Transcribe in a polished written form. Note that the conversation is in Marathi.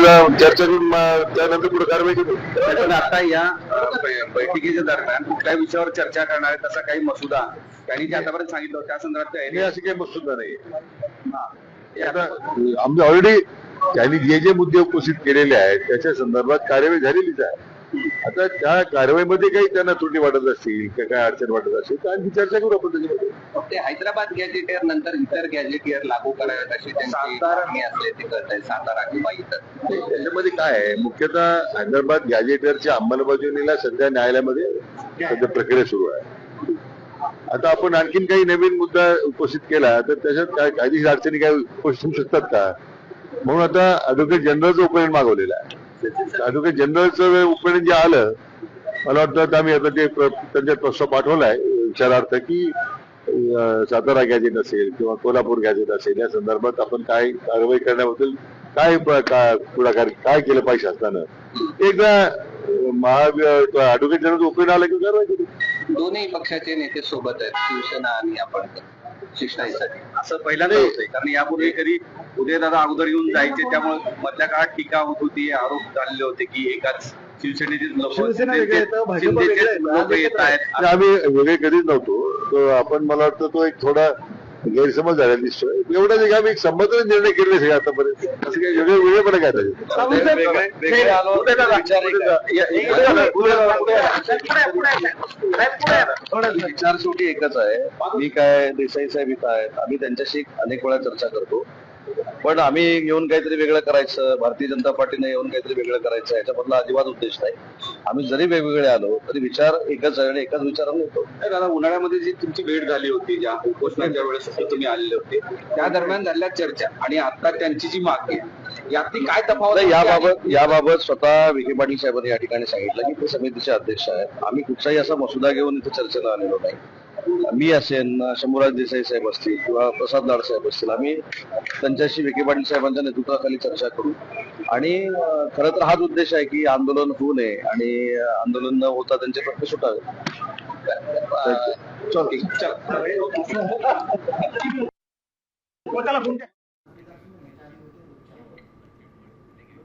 चर्चा करून त्यानंतर पुढे कारवाई करू. पण आता या बैठकीच्या दरम्यान कुठल्याही विषयावर चर्चा करणार आहे तसा काही मसुदा त्यांनी जे आतापर्यंत सांगितलं त्या संदर्भात हे असे काही मसुदा नाही. आता आमचे ऑलरेडी त्यांनी जे मुद्दे उपस्थित केलेले आहेत त्याच्या संदर्भात कार्यवाही झालेलीच आहे. आता त्या कारवाईमध्ये काही त्यांना त्रुटी वाटत असतील किंवा काय अडचण वाटत असेल तर आणखी चर्चा करू आपण त्याच्यामध्ये. ते हैदराबाद गॅजेटियर नंतर इतर गॅजेटियर लागू करावेत अशी त्यांची मागणी असले ते करत आहे सातारा किंवा इतर. त्याच्यामध्ये काय आहे मुख्यतः हैदराबाद गॅजेटियरच्या अंमलबजावणीला सध्या न्यायालयामध्ये सध्या प्रक्रिया सुरू आहे. आता आपण आणखीन काही नवीन मुद्दा उपस्थित केला तर त्याच्यात काय कायदेशीर अडचणी काय उपस्थित होऊ शकतात का, म्हणून आता ऍडव्होकेट जनरलचं ओपिनियन मागवलेलं आहे. ऍडव्होकेट जनरलचं ओपिनियन जे आलं मला वाटतं आम्ही आता ते त्यांच्या प्रस्ताव पाठवलाय विचारार्थ की सातारा गॅजेट असेल किंवा कोल्हापूर गॅजेट असेल या संदर्भात आपण काय कारवाई करण्याबद्दल काय पुढाकार काय केलं पाहिजे असताना एकदा ऍडव्होकेट जनरल ओपिनियन आलं की कारवाई करू. दोन्ही पक्षाचे नेते सोबत आहेत, शिवसेना आणि आपण शिक्षणासाठी. असं पहिल्यांदा होतंय कारण यापूर्वी कधी उदयदादा अगोदर येऊन जायचे त्यामुळे मधल्या काळात टीका होत होती, आरोप झालेले होते की एकाच शिवसेनेचीच लोक येत आहेत. आम्ही वेगळे कधीच नव्हतो. तो आपण मला वाटतं तो एक थोडा गैरसमज झालेला दिसतोय. एवढं नाही आम्ही संबंध निर्णय केले सगळे आतापर्यंत असं काही वेगळेपणा काय विचार शेवटी एकच आहे. मी काय देसाई साहेब इथं आहेत, आम्ही त्यांच्याशी अनेक वेळा चर्चा करतो. पण आम्ही येऊन काहीतरी वेगळं करायचं, भारतीय जनता पार्टीने येऊन काहीतरी वेगळं करायचं याच्यामधला अजिबात उद्देश नाही. आम्ही जरी वेगवेगळे आलो तरी विचार एकच आहे आणि एकाच विचाराने येतो. दादा उन्हाळ्यामध्ये जी तुमची भेट झाली होती ज्या उपोषणाच्या वेळेस तुम्ही आलेले होते त्या दरम्यान झालेल्या चर्चा आणि आता त्यांची जी मागणी आहे यातली काय तफावत याबाबत स्वतः विखे पाटील साहेबांनी या ठिकाणी सांगितलं की ते समितीचे अध्यक्ष आहेत. आम्ही कुठचाही असा मसुदा घेऊन इथे चर्चेला आलेलो नाही. मी असेल, शंभूराज देसाई साहेब असतील किंवा प्रसाद लाड साहेब असतील, आम्ही त्यांच्याशी विखे पाटील साहेबांच्या नेतृत्वाखाली चर्चा करू. आणि खरं तर हाच उद्देश आहे की आंदोलन होऊ नये आणि आंदोलन न होता त्यांचे प्रश्न सुटावे. चल